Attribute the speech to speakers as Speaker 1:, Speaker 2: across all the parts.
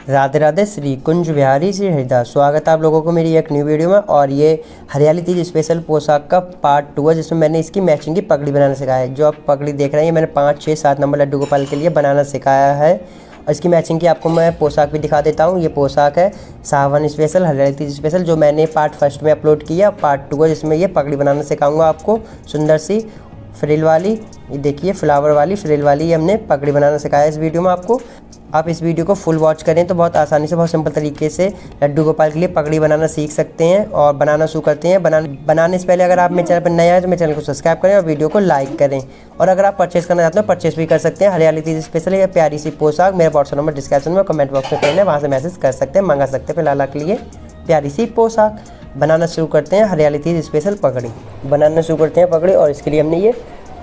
Speaker 1: राधे राधे श्री कुंज बिहारी श्री हरिदास। स्वागत है आप लोगों को मेरी एक न्यू वीडियो में। और ये हरियाली तीज स्पेशल पोशाक का पार्ट 2 है, जिसमें मैंने इसकी मैचिंग की पगड़ी बनाना सिखाया है। जो आप पगड़ी देख रहे हैं मैंने 5, 6, 7 नंबर लड्डू गोपाल के लिए बनाना सिखाया है। और इसकी मैचिंग की आपको मैं पोशाक भी दिखा देता हूँ। ये पोशाक है सावन स्पेशल, हरियाली तीज स्पेशल, जो मैंने पार्ट 1 में अपलोड किया। पार्ट 2 है जिसमें ये पगड़ी बनाना सिखाऊंगा आपको। सुंदर सी फ्रिल वाली, ये देखिए फ्लावर वाली फ्रिल वाली, ये हमने पगड़ी बनाना सिखाया इस वीडियो में आपको। आप इस वीडियो को फुल वॉच करें तो बहुत आसानी से, बहुत सिंपल तरीके से लड्डू गोपाल के लिए पगड़ी बनाना सीख सकते हैं और बनाना शुरू करते हैं। बनाने से पहले अगर आप मेरे चैनल पर नए आए तो मेरे चैनल को सब्सक्राइब करें और वीडियो को लाइक करें। और अगर आप परचेस करना चाहते हो परचेस भी कर सकते हैं। हरियाली तीज स्पेशल है प्यारी सी पोशाक। मेरा व्हाट्सएप नंबर डिस्क्रिप्शन में, कमेंट बॉक्स में पेन है, वहाँ से मैसेज कर सकते हैं, मंगा सकते हैं फिलहाल के लिए प्यारी सी पोशाक। बनाना शुरू करते हैं हरियाली तीज स्पेशल पगड़ी। बनाना शुरू करते हैं पगड़ी। और इसके लिए हमने ये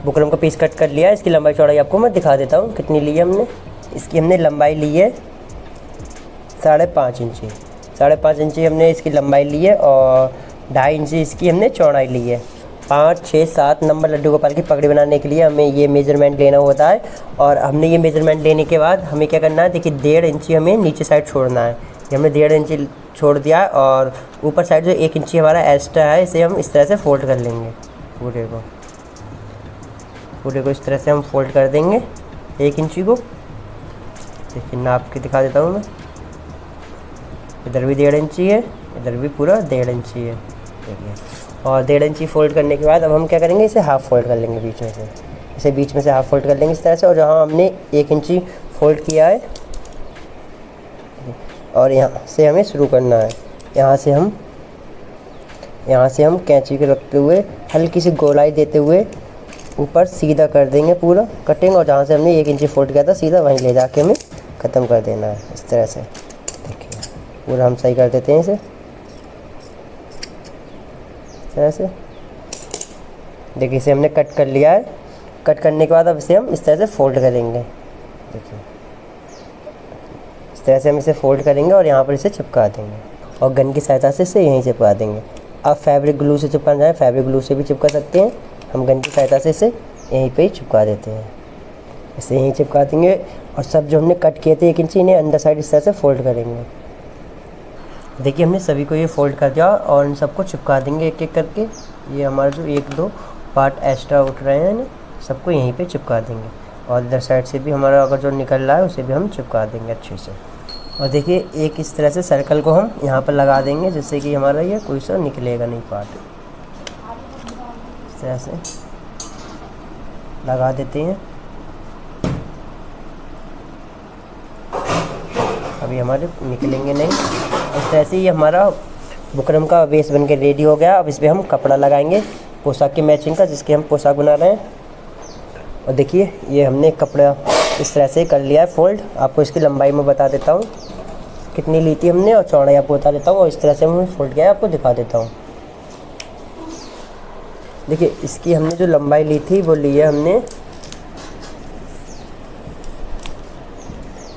Speaker 1: बुकरम का पीस कट कर लिया है। इसकी लंबाई चौड़ाई आपको मैं दिखा देता हूँ कितनी ली है हमने। इसकी हमने लंबाई ली है 5.5 इंची। 5.5 इंची हमने इसकी लंबाई ली है और 2.5 इंची इसकी हमने चौड़ाई ली है। 5, 6, 7 नंबर लड्डू गोपाल की पगड़ी बनाने के लिए हमें ये मेजरमेंट लेना होता है। और हमने ये मेजरमेंट लेने के बाद हमें क्या करना है, देखिए 1.5 इंची हमें नीचे साइड छोड़ना है। ये हमने 1.5 इंची छोड़ दिया है। और ऊपर साइड जो 1 इंची हमारा एक्स्ट्रा है, इसे हम इस तरह से फोल्ड कर लेंगे। पूरे को इस तरह से हम फोल्ड कर देंगे 1 इंची को। देखिए नाप के दिखा देता हूँ मैं। इधर भी 1.5 इंची है, इधर भी पूरा 1.5 इंची है, देखिए। और 1.5 इंची फोल्ड करने के बाद अब हम क्या करेंगे, इसे हाफ़ फोल्ड कर लेंगे बीच में से। इसे बीच में से हाफ़ फोल्ड कर लेंगे इस तरह से। और जहाँ हमने 1 इंची फोल्ड किया है और यहाँ से हमें शुरू करना है। यहाँ से हम कैंची को रखते हुए हल्की सी गोलाई देते हुए ऊपर सीधा कर देंगे पूरा कटिंग। और जहाँ से हमने 1 इंची फोल्ड किया था सीधा वहीं ले जाके हमें ख़त्म कर देना है इस तरह से। देखिए पूरा हम सही कर देते हैं इसे इस तरह से। देखिए इसे हमने कट कर लिया है। कट करने के बाद अब इसे हम इस तरह से फोल्ड करेंगे। देखिए इस तरह से हम इसे फोल्ड करेंगे और यहाँ पर इसे चिपका देंगे। और गन की सहायता से इसे यहीं चिपका देंगे। अब फैब्रिक ग्लू से चिपकाना चाहें फैब्रिक ग्लू से भी चिपका सकते हैं। हम गन की सहायता से इसे यहीं पे ही चिपका देते हैं। इसे यहीं चिपका देंगे। और सब जो हमने कट किए थे 1 इंची, इन्हें अंदर साइड इस तरह से फोल्ड करेंगे। देखिए हमने सभी को ये फोल्ड कर दिया और इन सबको चिपका देंगे एक एक करके। ये हमारे जो 1-2 पार्ट एक्स्ट्रा उठ रहे हैं ना, सबको यहीं पे चिपका देंगे। और इधर साइड से भी हमारा अगर जो निकल रहा है उसे भी हम चिपका देंगे अच्छे से। और देखिए एक इस तरह से सर्कल को हम यहाँ पर लगा देंगे, जिससे कि हमारा ये कोई सा निकलेगा नहीं पार्ट। इस तरह से लगा देते हैं। अभी हमारे निकलेंगे नहीं। इस तरह से ये हमारा बुकरम का बेस बन के रेडी हो गया। अब इस पर हम कपड़ा लगाएंगे पोशाक की मैचिंग का, जिसके हम पोशाक बना रहे हैं। और देखिए ये हमने कपड़ा इस तरह से कर लिया है फोल्ड। आपको इसकी लंबाई में बता देता हूँ कितनी ली थी हमने, और चौड़ाई आपको बता देता हूँ। और इस तरह से हमने फोल्ड किया है, आपको दिखा देता हूँ। देखिए इसकी हमने जो लंबाई ली थी वो ली है हमने,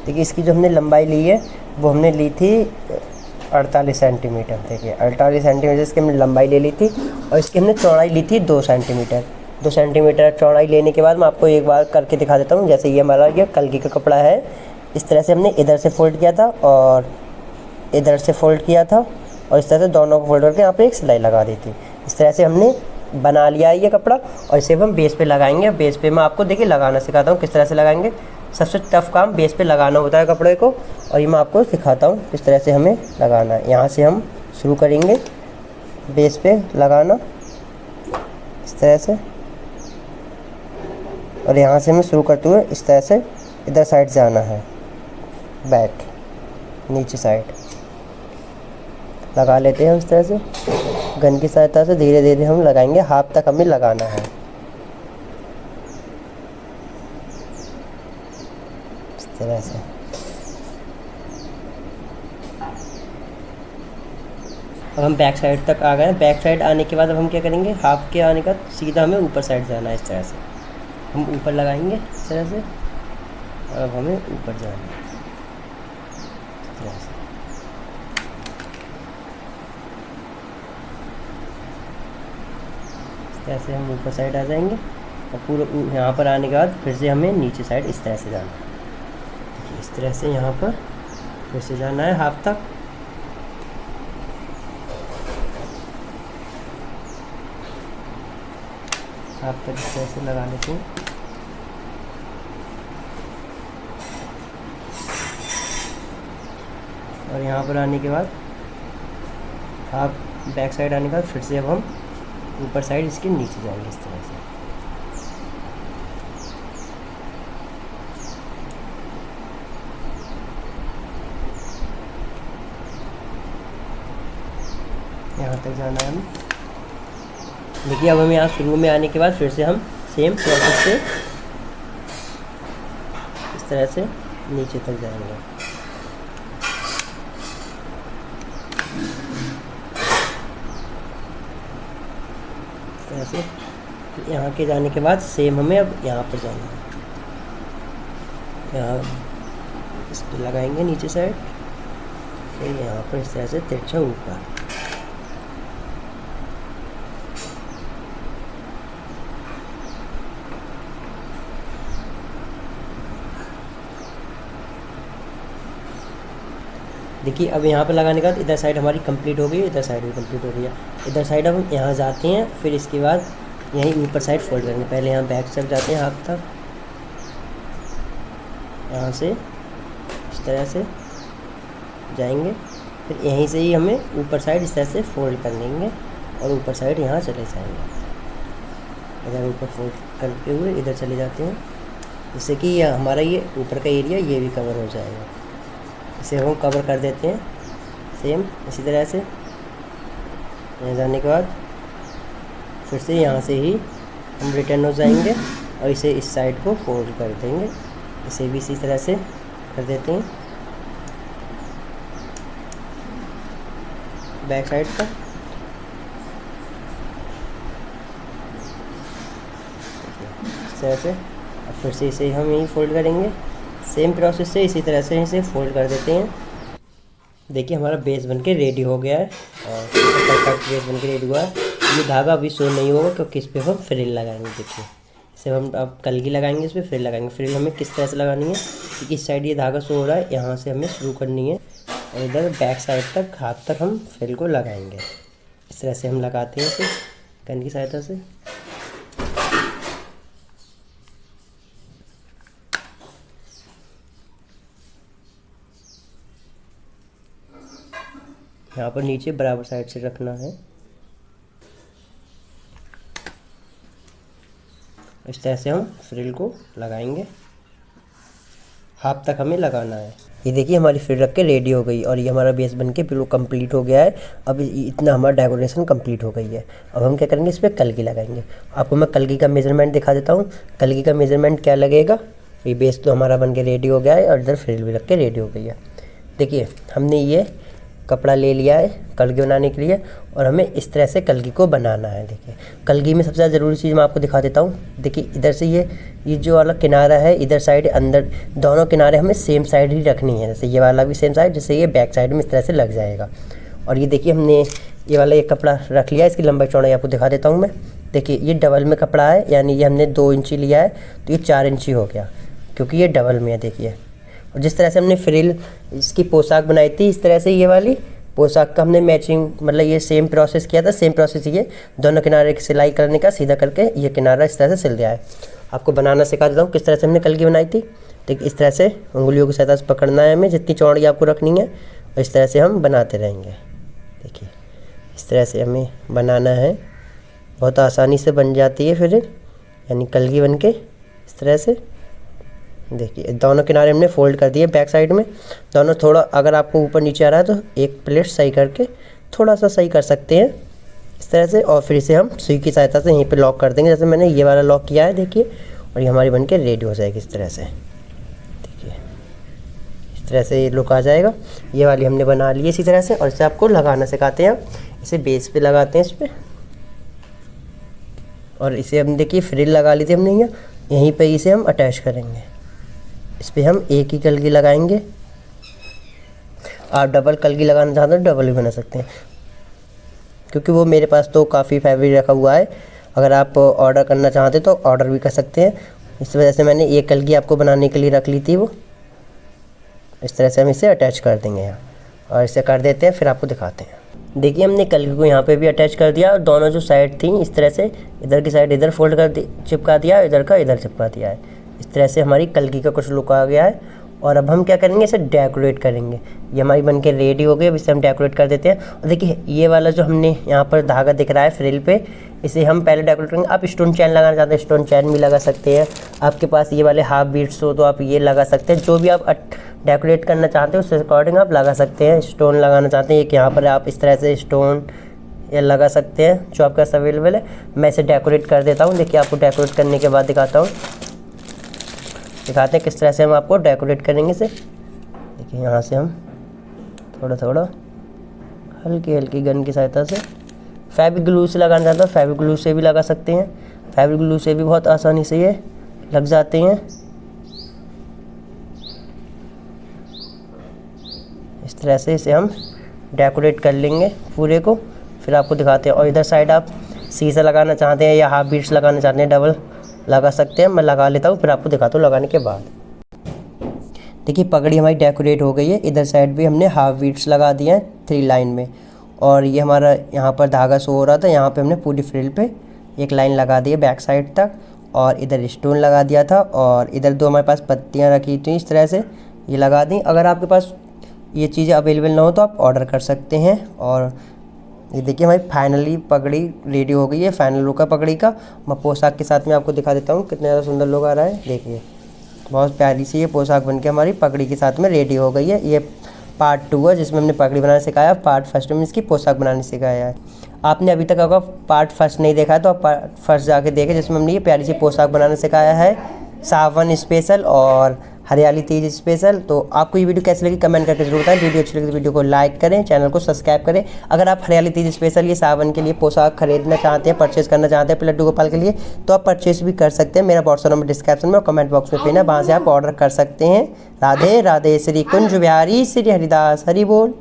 Speaker 1: देखिए इसकी जो हमने लंबाई ली है वो हमने ली थी 48 सेंटीमीटर। देखिए 48 सेंटीमीटर इसकी हमने लंबाई ले ली थी। और इसकी हमने चौड़ाई ली थी 2 सेंटीमीटर। 2 सेंटीमीटर चौड़ाई लेने के बाद मैं आपको एक बार करके दिखा देता हूँ। जैसे ये हमारा ये कलगी का कपड़ा है, इस तरह से हमने इधर से फोल्ड किया था और इधर से फोल्ड किया था। और इस तरह से दोनों को फोल्ड करके यहाँ पर एक सिलाई लगा दी थी। इस तरह से हमने बना लिया है ये कपड़ा। और इसे हम बेस पे लगाएंगे। बेस पे मैं आपको देखिए लगाना सिखाता हूँ किस तरह से लगाएंगे। सबसे टफ काम बेस पे लगाना होता है कपड़े को, और ये मैं आपको सिखाता हूँ किस तरह से हमें लगाना है। यहाँ से हम शुरू करेंगे बेस पे लगाना इस तरह से। और यहाँ से हमें शुरू करते हुए इस तरह से इधर साइड से आना है, बैक नीचे साइड लगा लेते हैं हम इस तरह से। गन की सहायता से धीरे धीरे हम लगाएंगे, हाथ तक हमें लगाना है इस तरह से। अब हम बैक साइड तक आ गए। बैक साइड आने के बाद अब हम क्या करेंगे, हाफ के आने का सीधा हमें ऊपर साइड जाना है। इस तरह से हम ऊपर लगाएंगे इस तरह से। और अब हमें ऊपर जाना है इस तरह से। ऐसे हम ऊपर साइड आ जाएंगे और पूरा यहाँ पर आने के बाद फिर से हमें नीचे साइड इस तरह से जाना है। देखिए इस तरह से यहाँ पर फिर से जाना है हाफ तक, हाफ तक इस तरह से लगा लेते हैं। और यहाँ पर आने के बाद हाफ बैक साइड आने के बाद फिर से अब हम ऊपर साइड इसके नीचे जाएंगे इस तरह से। यहाँ तक जाना है हमें। देखिए अब हम यहाँ शुरू में आने के बाद फिर से हम सेम प्रोसेस से इस तरह से नीचे तक जाएंगे। इस तरह से यहाँ के जाने के बाद सेम हमें अब यहाँ पर जाना है। यहाँ इस पर लगाएंगे नीचे साइड, फिर यहाँ पर इस तरह से तिरछा ऊपर। देखिए अब यहाँ पर लगाने के बाद इधर साइड हमारी कंप्लीट हो गई, इधर साइड भी कंप्लीट हो गई है। इधर साइड अब हम यहाँ जाते हैं, फिर इसके बाद यहीं ऊपर साइड फोल्ड करेंगे। पहले यहाँ बैक साइड जाते हैं हाफ तक, यहाँ से इस तरह से जाएंगे, फिर यहीं से ही हमें ऊपर साइड इस तरह से फोल्ड कर लेंगे और ऊपर साइड यहाँ चले जाएंगे। इधर ऊपर फोल्ड करते हुए इधर चले जाते हैं, जिससे कि हमारा ये ऊपर का एरिया ये भी कवर हो जाएगा। इसे हम कवर कर देते हैं सेम इसी तरह से। यहाँ जाने के बाद फिर से यहाँ से ही हम रिटर्न हो जाएंगे और इसे इस साइड को फोल्ड कर देंगे। इसे भी इसी तरह से कर देते हैं बैक साइड का। इस तरह से अब फिर से इसे हम यही फोल्ड करेंगे सेम प्रोसेस से, इसी तरह से इसे फोल्ड कर देते हैं। देखिए हमारा बेस बनके रेडी हो गया है और परफेक्ट बेस बनके रेडी हुआ है। ये धागा अभी शो नहीं होगा क्योंकि इस पर हम फ्रिल लगाएंगे। देखिए इसे हम अब कलगी लगाएंगे, इस पर फ्रिल लगाएंगे। फ्रिल हमें किस तरह से लगानी है, क्योंकि इस साइड ये धागा शो हो रहा है, यहाँ से हमें शुरू करनी है और इधर बैक साइड तक हाथ तक हम फ्रिल को लगाएंगे। इस तरह से हम लगाते हैं इसे गन की सहायता से। यहाँ पर नीचे बराबर साइड से रखना है। इस तरह से हम फ्रिल को लगाएंगे, हाफ तक हमें लगाना है। ये देखिए हमारी फ्रिल रख के रेडी हो गई और ये हमारा बेस बन के बिल्कुल कंप्लीट हो गया है। अब इतना हमारा डेकोरेशन कंप्लीट हो गई है। अब हम क्या करेंगे, इस पर कलगी लगाएंगे। आपको मैं कलगी का मेजरमेंट दिखा देता हूँ। कलगी का मेजरमेंट क्या लगेगा, ये बेस तो हमारा बन के रेडी हो गया है और इधर फ्रिल भी रख के रेडी हो गई है। देखिए हमने ये कपड़ा ले लिया है कलगी बनाने के लिए और हमें इस तरह से कलगी को बनाना है। देखिए कलगी में सबसे ज़्यादा ज़रूरी चीज़ मैं आपको दिखा देता हूँ। देखिए इधर से ये जो वाला किनारा है, इधर साइड अंदर दोनों किनारे हमें सेम साइड ही रखनी है। जैसे ये वाला भी सेम साइड, जैसे ये बैक साइड में इस तरह से लग जाएगा। और ये देखिए हमने ये वाला एक कपड़ा रख लिया है, इसकी लंबाई चौड़ाई आपको दिखा देता हूँ मैं। देखिए ये डबल में कपड़ा है, यानी ये हमने 2 इंची लिया है तो ये 4 इंची हो गया क्योंकि ये डबल में है। देखिए और जिस तरह से हमने फ्रिल इसकी पोशाक बनाई थी, इस तरह से ये वाली पोशाक का हमने मैचिंग मतलब ये सेम प्रोसेस किया था। सेम प्रोसेस ये दोनों किनारे की सिलाई करने का, सीधा करके ये किनारा इस तरह से सिल दिया है। आपको बनाना सिखा देता हूँ किस तरह से हमने कलगी बनाई थी। देखिए इस तरह से उंगलियों की सहायता से पकड़ना है हमें, जितनी चौड़ी आपको रखनी है और इस तरह से हम बनाते रहेंगे। देखिए इस तरह से हमें बनाना है, बहुत आसानी से बन जाती है फिर यानी कलगी बन के इस तरह से। देखिए दोनों किनारे हमने फोल्ड कर दिए बैक साइड में। दोनों थोड़ा अगर आपको ऊपर नीचे आ रहा है तो एक प्लेट सही करके थोड़ा सा सही कर सकते हैं इस तरह से। और फिर इसे हम सुई की सहायता से यहीं पे लॉक कर देंगे, जैसे मैंने ये वाला लॉक किया है। देखिए और ये हमारी बनके रेडी हो जाएगी इस तरह से। देखिए इस तरह से ये लुक आ जाएगा। ये वाली हमने बना ली है इसी तरह से और इसे आपको लगाना सिखाते हैं। इसे बेस पे लगाते हैं इस पर और इसे हम देखिए फ्रिल लगा ली थी हमने यहाँ, यहीं पर इसे हम अटैच करेंगे। इस पर हम एक ही कलगी लगाएंगे। आप डबल कलगी लगाना चाहते हो डबल भी बना सकते हैं, क्योंकि वो मेरे पास तो काफ़ी फैब्रिक रखा हुआ है। अगर आप ऑर्डर करना चाहते तो ऑर्डर भी कर सकते हैं। इस वजह से मैंने एक कलगी आपको बनाने के लिए रख ली थी वो। इस तरह से हम इसे अटैच कर देंगे यहाँ, और इसे कर देते हैं, फिर आपको दिखाते हैं। देखिए हमने कलगी को यहाँ पे भी अटैच कर दिया, और दोनों जो साइड थी इस तरह से, इधर की साइड इधर फोल्ड कर चिपका दिया, इधर का इधर चिपका दिया है। इस तरह से हमारी कलगी का कुछ लुक आ गया है। और अब हम क्या करेंगे, इसे डेकोरेट करेंगे। ये हमारी बन के रेडी हो गई। अब इसे हम डेकोरेट कर देते हैं। और देखिए ये वाला जो हमने यहाँ पर धागा दिख रहा है फ्रिल पे, इसे हम पहले डेकोरेट करेंगे। आप स्टोन चैन लगाना चाहते हैं स्टोन चैन भी लगा सकते हैं। आपके पास ये वाले हाफ बीट्स हो तो आप ये लगा सकते हैं। जो भी आप डेकोरेट करना चाहते हैं उस अकॉर्डिंग आप लगा सकते हैं। स्टोन लगाना चाहते हैं एक यहाँ पर आप इस तरह से स्टोन ये लगा सकते हैं जो आपके पास अवेलेबल है। मैं इसे डेकोरेट कर देता हूँ। देखिए आपको डेकोरेट करने के बाद दिखाते हैं किस तरह से हम आपको डेकोरेट करेंगे इसे। देखिए यहाँ से हम थोड़ा थोड़ा हल्की हल्की गन की सहायता से, फैब्रिक ग्लू से लगाना चाहते हैं फैब्रिक ग्लू से भी लगा सकते हैं। फैब्रिक ग्लू से भी बहुत आसानी से ये लग जाते हैं। इस तरह से इसे हम डेकोरेट कर लेंगे पूरे को, फिर आपको दिखाते हैं। और इधर साइड आप शीशा लगाना चाहते हैं या हाफ बीट्स लगाना चाहते हैं डबल लगा सकते हैं। मैं लगा लेता हूँ, फिर आपको दिखाता हूँ लगाने के बाद। देखिए पगड़ी हमारी डेकोरेट हो गई है। इधर साइड भी हमने हाफ बीट्स लगा दिए हैं 3 लाइन में, और ये हमारा यहाँ पर धागा शो हो रहा था, यहाँ पे हमने पूरी फ्रिल पे एक लाइन लगा दी है बैक साइड तक, और इधर स्टोन लगा दिया था, और इधर 2 हमारे पास पत्तियाँ रखी थी इस तरह से ये लगा दी। अगर आपके पास ये चीज़ें अवेलेबल ना हो तो आप ऑर्डर कर सकते हैं। और ये देखिए हमारी फाइनली पगड़ी रेडी हो गई है। फाइनल लुक है पगड़ी का। मैं पोशाक के साथ में आपको दिखा देता हूँ कितना ज़्यादा सुंदर लुक आ रहा है। देखिए बहुत प्यारी सी ये पोशाक बन के हमारी पगड़ी के साथ में रेडी हो गई है। ये पार्ट 2 है जिसमें हमने पगड़ी बनाना सिखाया। पार्ट 1 में इसकी पोशाक बनाने सिखाया है। आपने अभी तक अगर पार्ट 1 नहीं देखा है तो आप पार्ट 1 जाके देखें, जिसमें हमने ये प्यारी सी पोशाक बनाना सिखाया है, सावन स्पेशल और हरियाली तीज स्पेशल। तो आपको ये वीडियो कैसी लगी कमेंट करके जरूर बताएं। वीडियो अच्छी लगी तो वीडियो को लाइक करें, चैनल को सब्सक्राइब करें। अगर आप हरियाली तीज स्पेशल ये सावन के लिए पोशाक खरीदना चाहते हैं, परचेस करना चाहते हैं लड्डू गोपाल के लिए, तो आप परचेस भी कर सकते हैं। मेरा व्हाट्सएप नंबर डिस्क्रिप्शन में और कमेंट बॉक्स में पिन है, वहाँ से आप ऑर्डर कर सकते हैं। राधे राधे। श्री कुंज बिहारी श्री हरिदास हरि बोल।